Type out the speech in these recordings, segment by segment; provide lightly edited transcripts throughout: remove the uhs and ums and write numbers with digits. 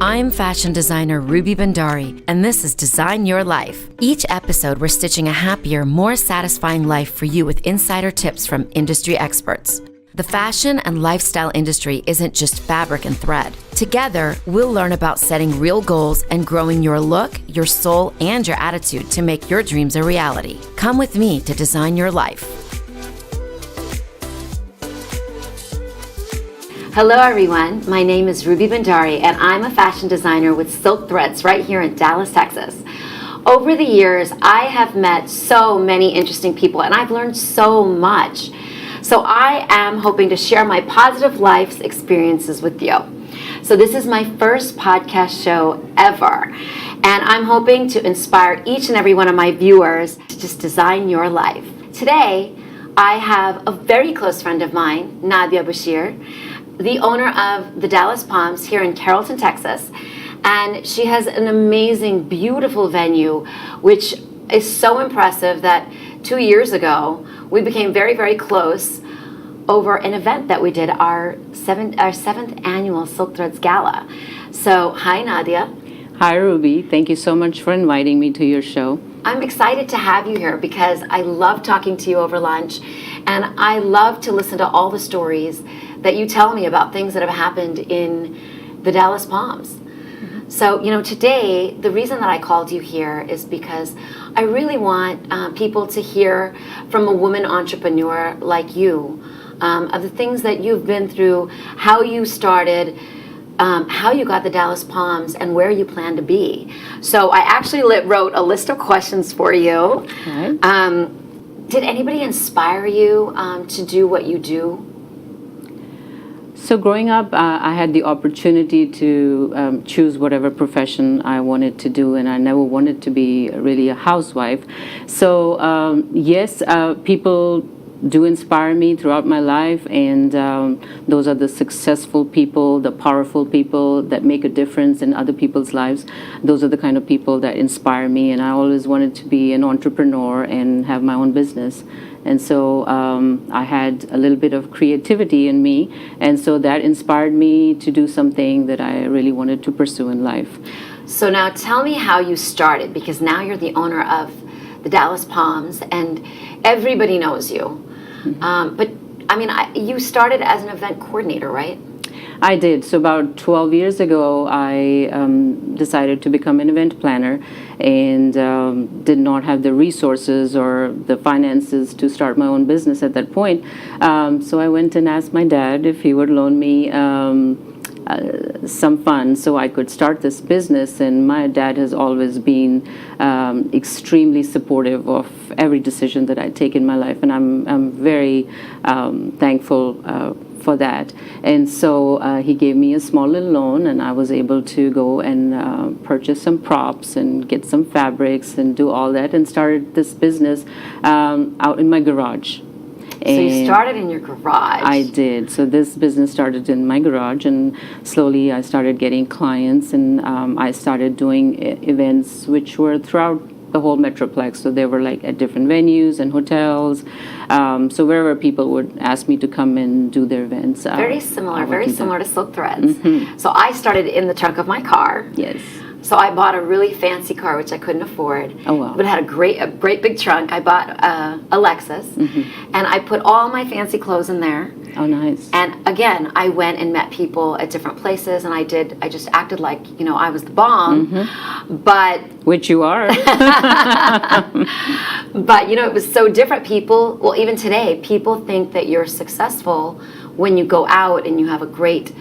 I'm fashion designer Ruby Bhandari, and this is Design Your Life. Each episode, we're stitching a happier, more satisfying life for you with insider tips from industry experts. The fashion and lifestyle industry isn't just fabric and thread. Together, we'll learn about setting real goals and growing your look, your soul, and your attitude to make your dreams a reality. Come with me to design your life. Hello everyone, my name is Ruby Bhandari and I'm a fashion designer with Silk Threads right here in Dallas, Texas. Over the years, I have met so many interesting people and I've learned so much. So I am hoping to share my positive life experiences with you. So this is my first podcast show ever, and I'm hoping to inspire each and every one of my viewers to just design your life. Today, I have a very close friend of mine, Nadia Bashir, the owner of the Dallas Palms here in Carrollton, Texas. And she has an amazing, beautiful venue, which is so impressive that 2 years ago, we became very, very close over an event that we did, our seventh annual Silk Threads Gala. So, hi Nadia. Hi Ruby, thank you so much for inviting me to your show. I'm excited to have you here because I love talking to you over lunch, and I love to listen to all the stories that you tell me about things that have happened in the Dallas Palms. So, today, the reason that I called you here is because I really want people to hear from a woman entrepreneur like you, of the things that you've been through, how you started, how you got the Dallas Palms, and where you plan to be. So I actually wrote a list of questions for you. Okay. Did anybody inspire you to do what you do? So growing up, I had the opportunity to choose whatever profession I wanted to do, and I never wanted to be really a housewife. So yes, people do inspire me throughout my life, and those are the successful people, the powerful people that make a difference in other people's lives. Those are the kind of people that inspire me, and I always wanted to be an entrepreneur and have my own business. And so I had a little bit of creativity in me, and so that inspired me to do something that I really wanted to pursue in life. So now tell me how you started, because now you're the owner of the Dallas Palms, and everybody knows you. But I mean, you started as an event coordinator, right? I did. So about 12 years ago, I decided to become an event planner, and did not have the resources or the finances to start my own business at that point. So I went and asked my dad if he would loan me some funds so I could start this business. And my dad has always been extremely supportive of every decision that I take in my life, and I'm very thankful for that. And so he gave me a small little loan, and I was able to go and purchase some props and get some fabrics and do all that, and started this business out in my garage. So you started in your garage. I did. So this business started in my garage, and slowly I started getting clients, and I started doing events which were throughout the whole Metroplex. So they were like at different venues and hotels. So wherever people would ask me to come and do their events. Very similar to Silk Threads. Mm-hmm. So I started in the trunk of my car. Yes. So I bought a really fancy car, which I couldn't afford. Oh, wow. But it had a great big trunk. I bought a Lexus, mm-hmm. and I put all my fancy clothes in there. Oh, nice. And again, I went and met people at different places, and I just acted like, I was the bomb. Mm-hmm. But which you are. But, it was so different. Well, even today, people think that you're successful when you go out and you have a great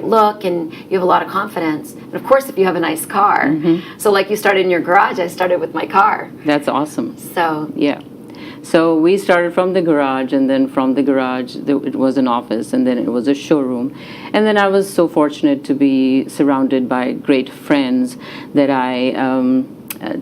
look and you have a lot of confidence. And of course, if you have a nice car. Mm-hmm. So like you started in your garage, I started with my car. That's awesome. So yeah. So we started from the garage, and then from the garage it was an office, and then it was a showroom. And then I was so fortunate to be surrounded by great friends that I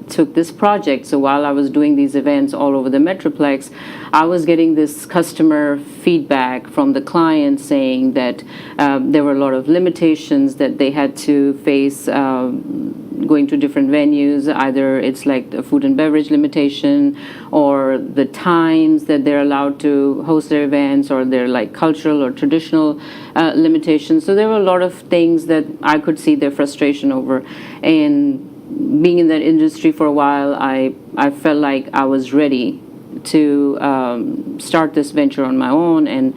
took this project. So while I was doing these events all over the Metroplex, I was getting this customer feedback from the clients saying that there were a lot of limitations that they had to face going to different venues. Either it's like the food and beverage limitation, or the times that they're allowed to host their events, or their like cultural or traditional limitations. So there were a lot of things that I could see their frustration over. And being in that industry for a while, I felt like I was ready to start this venture on my own, and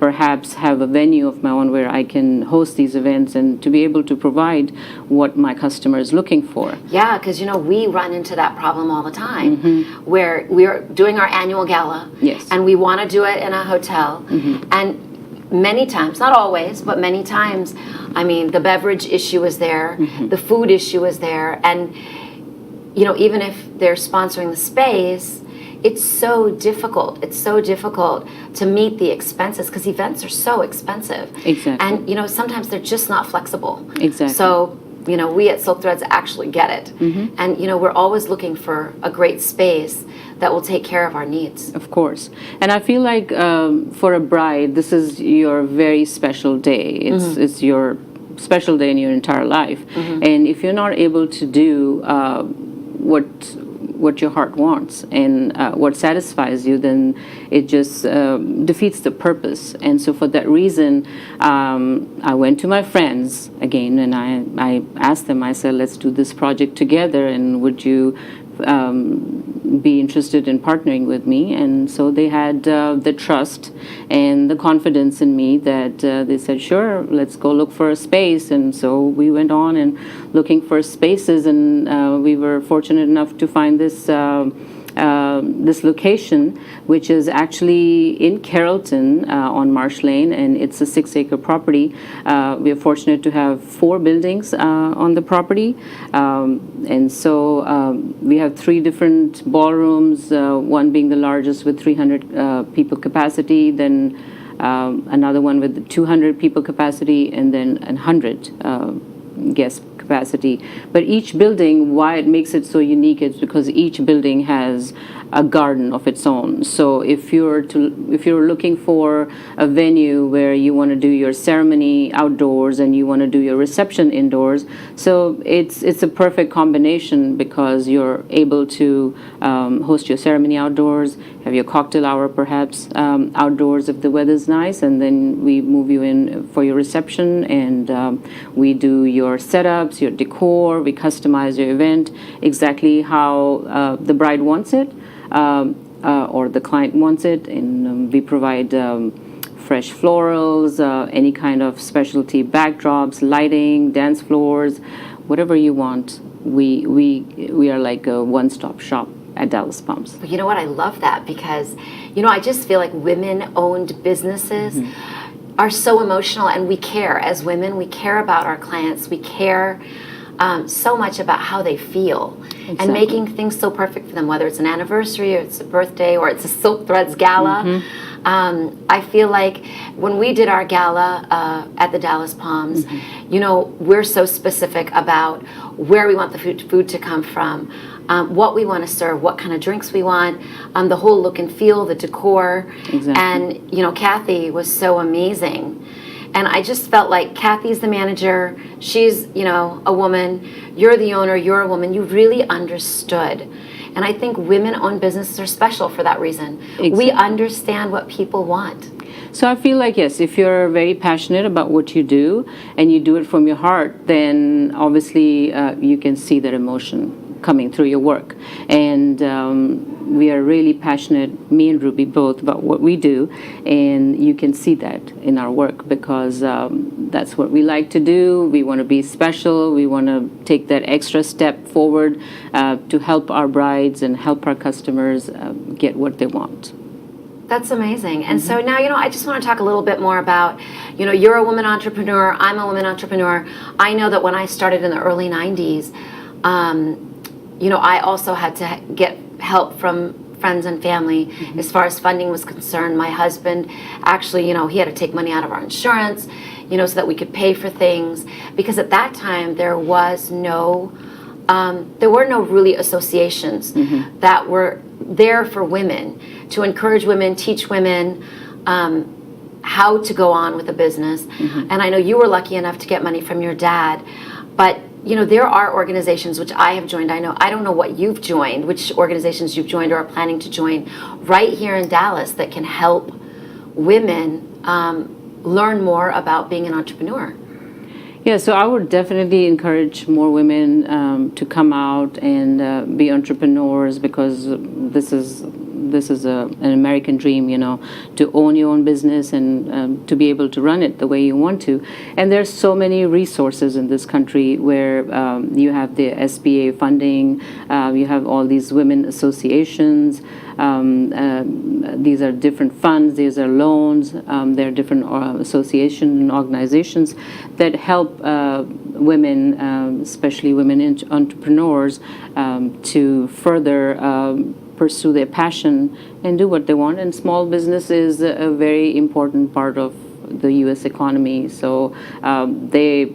perhaps have a venue of my own where I can host these events and to be able to provide what my customer is looking for. Yeah, because we run into that problem all the time, where we're doing our annual gala, Yes. and we want to do it in a hotel, and many times, not always, but many times, I mean, the beverage issue is there, the food issue is there, and even if they're sponsoring the space, it's so difficult. It's so difficult to meet the expenses, because events are so expensive. Exactly. And sometimes they're just not flexible. Exactly. So we at Silk Threads actually get it, and we're always looking for a great space that will take care of our needs. Of course. And I feel like for a bride, this is your very special day. It's your special day in your entire life. And if you're not able to do what your heart wants and what satisfies you, then it just defeats the purpose. And so for that reason, I went to my friends again, and I asked them, I said, let's do this project together, and would you be interested in partnering with me? And so they had the trust and the confidence in me that they said, sure, let's go look for a space. And so we went on and looking for spaces, and we were fortunate enough to find this this location, which is actually in Carrollton on Marsh Lane, and it's a 6-acre property. We are fortunate to have 4 buildings on the property, and so we have 3 different ballrooms, one being the largest with 300 people capacity, then another one with 200 people capacity, and then 100 guest capacity. But each building, why it makes it so unique is because each building has a garden of its own. So if you're looking for a venue where you want to do your ceremony outdoors and you want to do your reception indoors, so it's a perfect combination, because you're able to host your ceremony outdoors, have your cocktail hour perhaps outdoors if the weather's nice, and then we move you in for your reception, and we do your setups, your decor, we customize your event exactly how the bride wants it, or the client wants it, and we provide fresh florals, any kind of specialty backdrops, lighting, dance floors, whatever you want. We are like a one-stop shop at Dallas Pumps. You know what? I love that, because I just feel like women-owned businesses are so emotional, and we care as women. We care about our clients. We care so much about how they feel. Exactly. And making things so perfect for them, whether it's an anniversary or it's a birthday or it's a Silk Threads gala. I feel like when we did our gala at the Dallas Palms, we're so specific about where we want the food to come from, what we want to serve, what kind of drinks we want, the whole look and feel, the decor. Exactly. And, Kathy was so amazing. And I just felt like Kathy's the manager, she's, a woman, you're the owner, you're a woman, you really understood. And I think women-owned businesses are special for that reason. Exactly. We understand what people want. So I feel like, yes, if you're very passionate about what you do and you do it from your heart, then obviously you can see that emotion coming through your work. And we are really passionate, me and Ruby both, about what we do, and you can see that in our work, because that's what we like to do. We want to be special. We want to take that extra step forward to help our brides and help our customers get what they want. That's amazing. And so now, I just want to talk a little bit more about, you're a woman entrepreneur, I'm a woman entrepreneur. I know that when I started in the early 90s, I also had to get help from friends and family as far as funding was concerned. My husband actually, he had to take money out of our insurance, so that we could pay for things, because at that time there was no there were no really associations that were there for women to encourage women, teach women how to go on with a business. And I know you were lucky enough to get money from your dad, but there are organizations which I have joined. I don't know what you've joined, which organizations you've joined or are planning to join right here in Dallas that can help women learn more about being an entrepreneur. Yeah, so I would definitely encourage more women to come out and be entrepreneurs, because this is an American dream, to own your own business and to be able to run it the way you want to. And there's so many resources in this country where you have the SBA funding, you have all these women associations. These are different funds, these are loans, there are different associations and organizations that help women, especially women entrepreneurs, to further pursue their passion and do what they want. And small business is a very important part of the U.S. economy, so they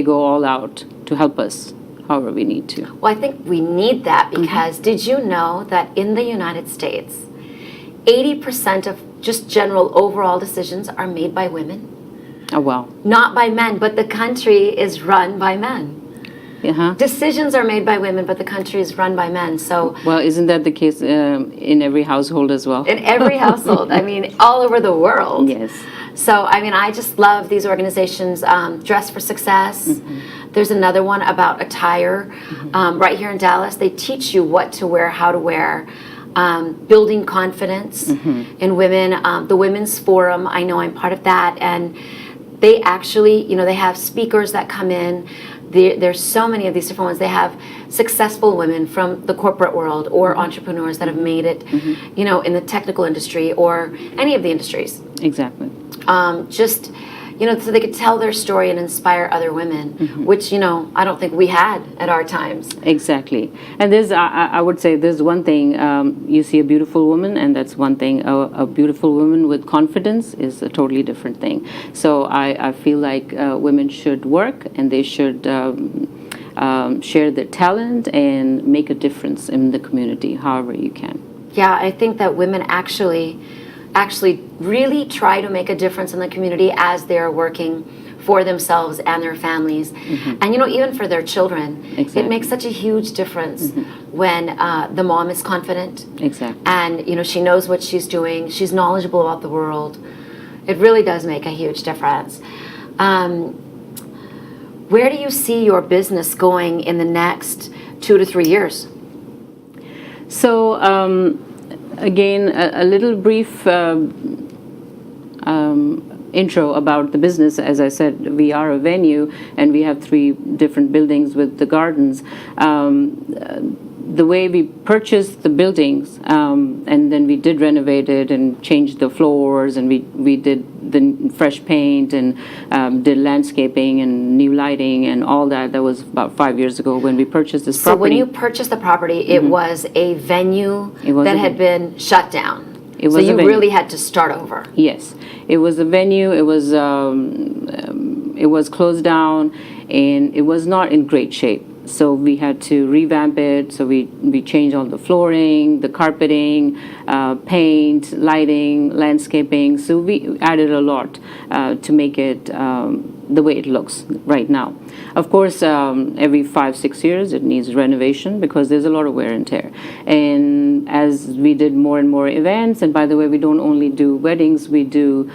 go all out to help us however we need to. Well, I think we need that because did you know that in the United States, 80% of just general overall decisions are made by women? Oh, wow. Not by men, but the country is run by men. Decisions are made by women, but the country is run by men. So, well, isn't that the case in every household as well? In every household. I mean, all over the world. Yes. So, I mean, I just love these organizations. Dress for Success. There's another one about attire right here in Dallas. They teach you what to wear, how to wear, building confidence in women. The Women's Forum, I know I'm part of that. And they actually, they have speakers that come in. There's so many of these different ones. They have successful women from the corporate world or entrepreneurs that have made it, in the technical industry or any of the industries. Exactly. Just, so they could tell their story and inspire other women, which, I don't think we had at our times. Exactly. And there's, I would say there's one thing, you see a beautiful woman, and that's one thing. A beautiful woman with confidence is a totally different thing. So I feel like women should work, and they should share their talent and make a difference in the community however you can. Yeah, I think that women actually really try to make a difference in the community as they're working for themselves and their families. And even for their children. Exactly. It makes such a huge difference when the mom is confident. Exactly. And she knows what she's doing, she's knowledgeable about the world. It really does make a huge difference. Where do you see your business going in the next 2 to 3 years? So again, a little brief intro about the business. As I said, we are a venue, and we have 3 different buildings with the gardens. The way we purchased the buildings, and then we did renovate it and changed the floors, and we did the fresh paint and did landscaping and new lighting and all that. That was about 5 years ago when we purchased this property. So when you purchased the property, it was a venue that had been shut down. So you really had to start over. Yes, it was a venue. It was closed down, and it was not in great shape. So we had to revamp it. So we changed all the flooring, the carpeting, paint, lighting, landscaping. So we added a lot to make it the way it looks right now. Of course, every 5-6 years it needs renovation because there's a lot of wear and tear. And as we did more and more events, and by the way, we don't only do weddings, we do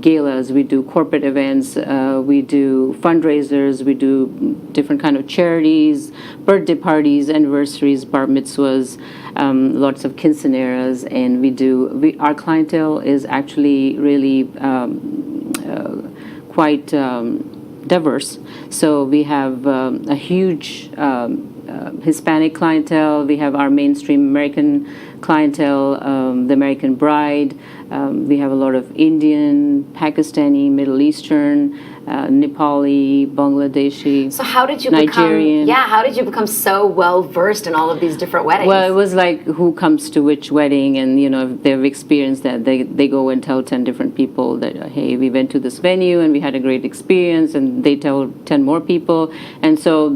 galas, we do corporate events, we do fundraisers, we do different kind of charities, birthday parties, anniversaries, bar mitzvahs, lots of quinceañeras, and our clientele is actually really quite diverse. So we have a huge Hispanic clientele. We have our mainstream American clientele, the American bride. We have a lot of Indian, Pakistani, Middle Eastern, Nepali, Bangladeshi, so how did you Nigerian. How did you become so well versed in all of these different weddings? Well, it was like who comes to which wedding, and if they've experienced that, they go and tell 10 different people that, hey, we went to this venue and we had a great experience, and they tell 10 more people, and so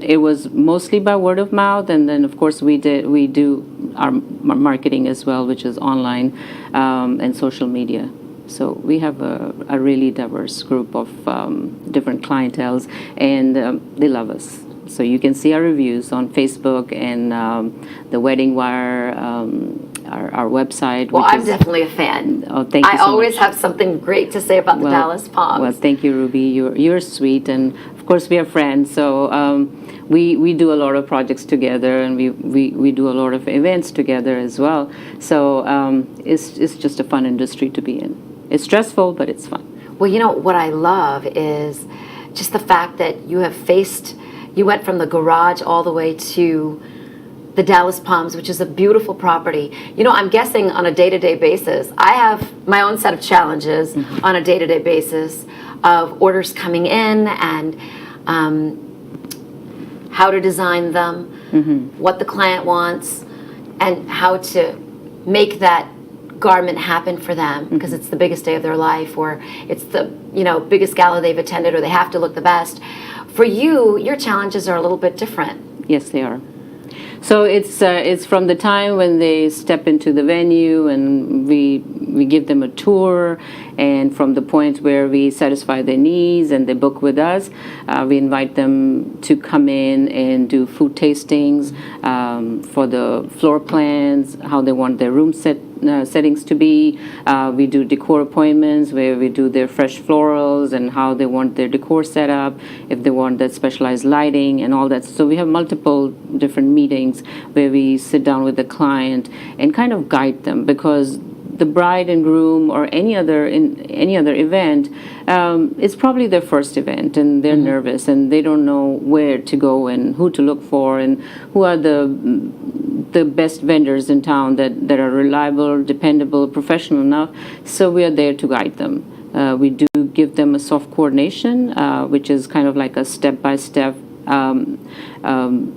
it was mostly by word of mouth, and then of course we do our marketing as well, which is online and social media. So we have a really diverse group of different clienteles, and they love us. So you can see our reviews on Facebook and the Wedding Wire, our website. Well, I'm definitely a fan. Oh, thank you so I always much. have something great to say about the Dallas Palms. Well, thank you, Ruby. You're sweet, and of course we are friends. So we do a lot of projects together, and we do a lot of events together as well. So it's just a fun industry to be in. It's stressful, but it's fun. Well, you know, what I love is just the fact that you went from the garage all the way to the Dallas Palms, which is a beautiful property. You know, I'm guessing on a day-to-day basis, I have my own set of challenges on a day-to-day basis of orders coming in and how to design them, what the client wants, and how to make that garment happen for them, because it's the biggest day of their life, or it's the biggest gala they've attended, or they have to look the best. For you, your challenges are a little bit different. Yes, they are. So it's from the time when they step into the venue and we give them a tour, and from the point where we satisfy their needs and they book with us, we invite them to come in and do food tastings for the floor plans, how they want their room settings to be. We do decor appointments where we do their fresh florals and how they want their decor set up, if they want that specialized lighting and all that. So we have multiple different meetings where we sit down with the client and kind of guide them, because the bride and groom or any other event, it's probably their first event, and they're nervous and they don't know where to go and who to look for and who are the best vendors in town that are reliable, dependable, professional enough. So we are there to guide them. We do give them a soft coordination, which is kind of like a step-by-step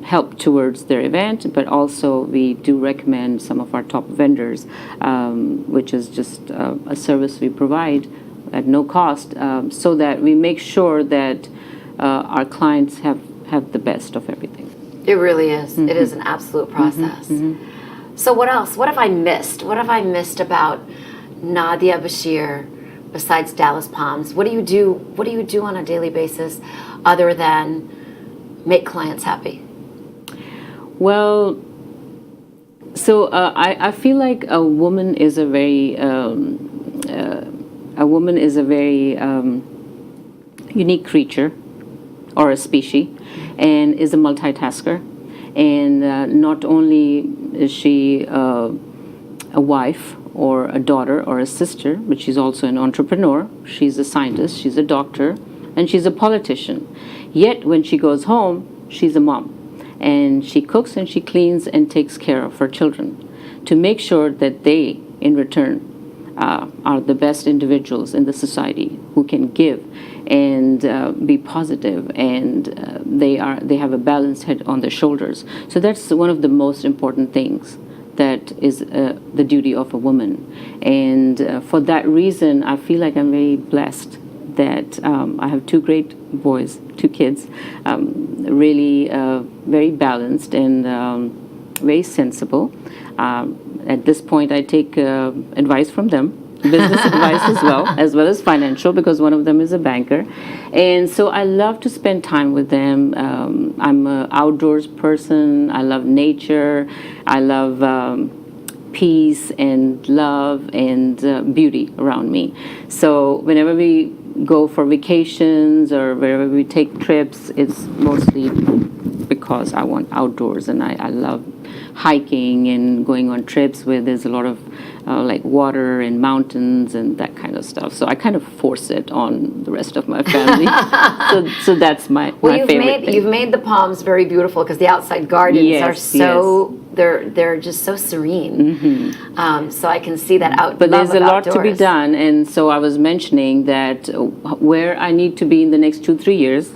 help towards their event, but also we do recommend some of our top vendors, which is just a service we provide at no cost, so that we make sure that our clients have the best of everything. It really is. It is an absolute process. So what else? What have I missed? What have I missed about Nadia Bashir besides Dallas Palms? What do you do? What do you do on a daily basis other than make clients happy? Well, so I feel like a woman is a very unique creature, or a species, and is a multitasker. And not only is she a wife or a daughter or a sister, but she's also an entrepreneur. She's a scientist, she's a doctor, and she's a politician. Yet when she goes home, she's a mom. And she cooks and she cleans and takes care of her children to make sure that they, in return, are the best individuals in the society who can give and be positive, and they have a balanced head on their shoulders. So that's one of the most important things that is the duty of a woman. And for that reason, I feel like I'm very blessed that I have two great boys, two kids, really very balanced and very sensible. At this point, I take advice from them, business advice as well as financial, because one of them is a banker. And so I love to spend time with them. I'm an outdoors person. I love nature. I love peace and love and beauty around me. So whenever we go for vacations or wherever we take trips, it's mostly because I want outdoors, and I love hiking and going on trips where there's a lot of like water and mountains and that kind of stuff. So I kind of force it on the rest of my family. so that's my favorite thing. You've made the Palms very beautiful, because the outside gardens are so they're just so serene. So I can see that out. But there's a lot to be done, and so I was mentioning that where I need to be in the next 2-3 years.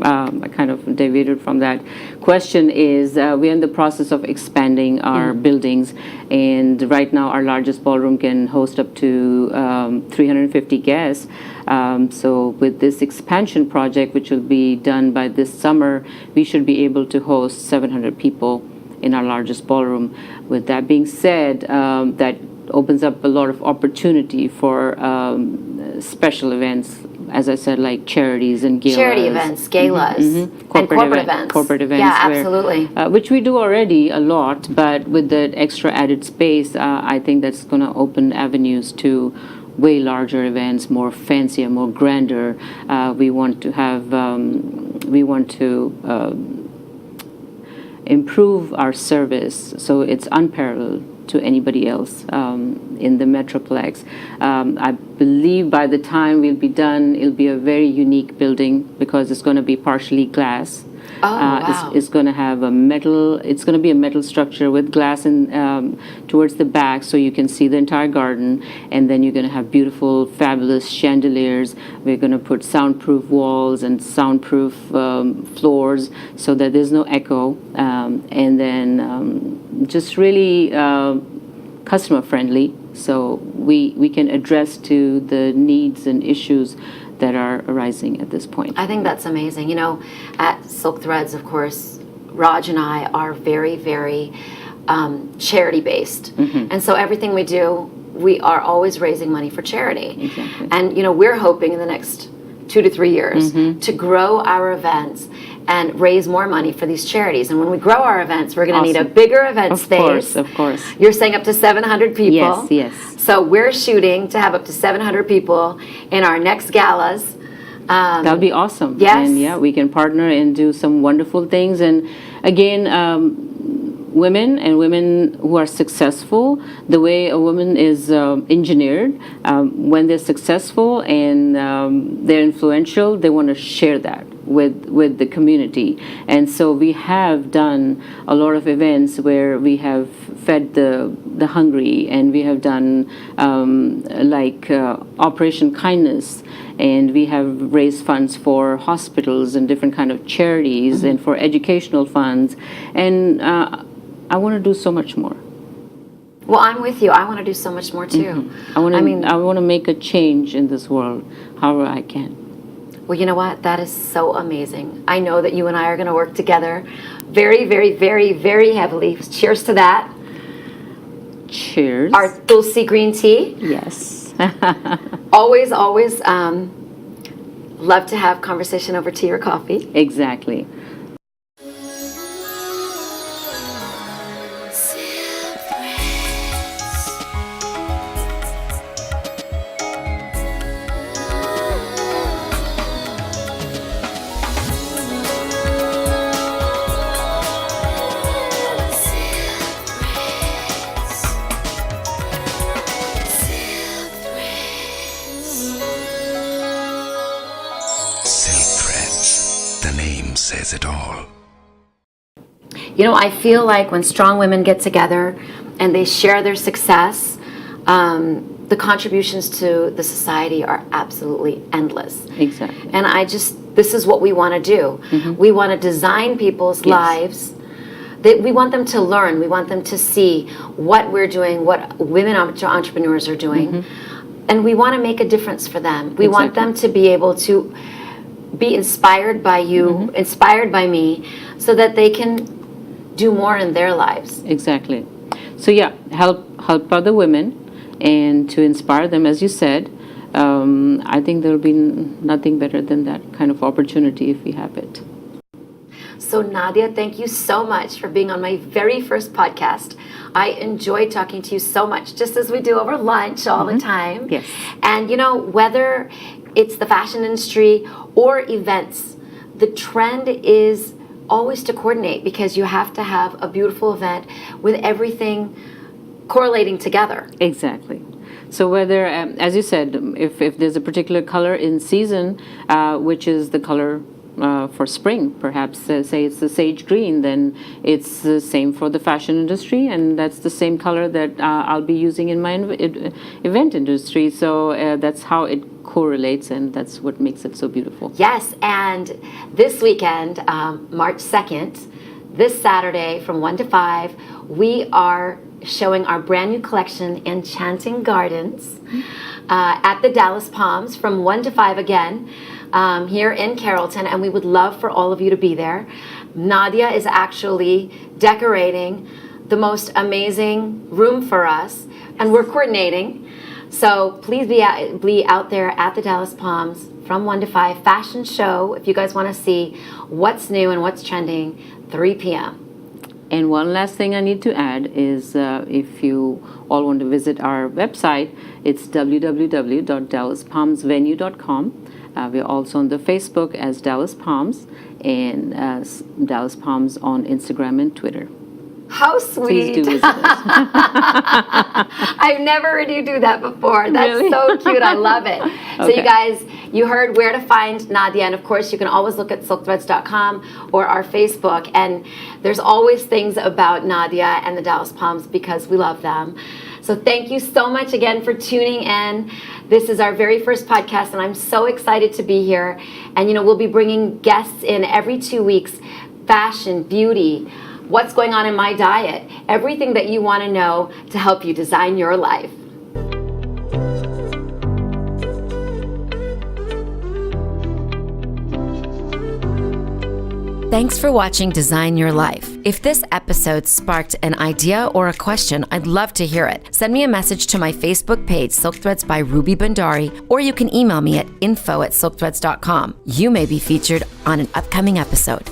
I kind of deviated from that question, is we're in the process of expanding our buildings, and right now our largest ballroom can host up to 350 guests. So with this expansion project, which will be done by this summer, we should be able to host 700 people in our largest ballroom. With that being said, that opens up a lot of opportunity for special events, as I said, like charities and galas. Charity events, galas, and corporate events. Corporate events. Yeah, where, absolutely. which we do already a lot, but with the extra added space, I think that's going to open avenues to way larger events, more fancier, more grander. We want to have, improve our service so it's unparalleled to anybody else in the Metroplex. I believe by the time we'll be done, it'll be a very unique building because it's going to be partially glass. Wow. It's going to have a metal. It's going to be a metal structure with glass in towards the back, so you can see the entire garden. And then you're going to have beautiful, fabulous chandeliers. We're going to put soundproof walls and soundproof floors, so that there's no echo. And then just really customer friendly, so we can address to the needs and issues that are arising at this point. I think that's amazing. You know, at Silk Threads, of course, Raj and I are very, very charity based. And so everything we do, we are always raising money for charity. Exactly. And, you know, we're hoping in the next 2 to 3 years to grow our events and raise more money for these charities. And when we grow our events, we're going to need a bigger event space. Of course. You're saying up to 700 people. Yes, yes. So we're shooting to have up to 700 people in our next galas. That'll be awesome. Yes. And yeah, we can partner and do some wonderful things. And again, women and women who are successful, the way a woman is engineered, when they're successful and they're influential, they want to share that with the community. And so we have done a lot of events where we have fed the hungry, and we have done Operation Kindness, and we have raised funds for hospitals and different kind of charities and for educational funds. And I want to do so much more. Well, I'm with you. I want to do so much more too. I want to make a change in this world, however I can. Well, you know what? That is so amazing. I know that you and I are going to work together very, very, very, very heavily. Cheers to that. Cheers. Our Tulsi green tea. Yes. Always love to have conversation over tea or coffee. Exactly. Says it all. You know, I feel like when strong women get together and they share their success, the contributions to the society are absolutely endless. Exactly. And this is what we want to do. We want to design people's lives. We want them to learn. We want them to see what we're doing, what women entrepreneurs are doing. And we want to make a difference for them. We want them to be able to be inspired by you, inspired by me, so that they can do more in their lives. Exactly. So yeah, help other women and to inspire them, as you said. I think there'll be nothing better than that kind of opportunity if we have it. So Nadia, thank you so much for being on my very first podcast. I enjoyed talking to you so much, just as we do over lunch all the time. Yes. And you know, whether it's the fashion industry or events, the trend is always to coordinate, because you have to have a beautiful event with everything correlating together. Exactly. So whether, as you said, if there's a particular color in season, which is the color for spring. Perhaps say it's the sage green, then it's the same for the fashion industry, and that's the same color that I'll be using in my event industry. So that's how it correlates, and that's what makes it so beautiful. Yes, and this weekend, March 2nd, this Saturday from 1 to 5, we are showing our brand new collection, Enchanting Gardens, at the Dallas Palms from 1 to 5 again, here in Carrollton, and we would love for all of you to be there. Nadia is actually decorating the most amazing room for us, and we're coordinating. So please be out there at the Dallas Palms from 1 to 5. Fashion show, if you guys want to see what's new and what's trending, 3 p.m. And one last thing I need to add is if you all want to visit our website, it's www.dallaspalmsvenue.com. We're also on the Facebook as Dallas Palms, and Dallas Palms on Instagram and Twitter. How sweet. Please do visit us. I've never heard you do that before. That's Really? so cute. I love it. So Okay. you guys, you heard where to find Nadia. And of course, you can always look at silkthreads.com or our Facebook. And there's always things about Nadia and the Dallas Palms because we love them. So thank you so much again for tuning in. This is our very first podcast, and I'm so excited to be here. And, we'll be bringing guests in every 2 weeks, fashion, beauty, what's going on in my diet, everything that you want to know to help you design your life. Thanks for watching Design Your Life. If this episode sparked an idea or a question, I'd love to hear it. Send me a message to my Facebook page, Silk Threads by Ruby Bhandari, or you can email me at info@silkthreads.com. You may be featured on an upcoming episode.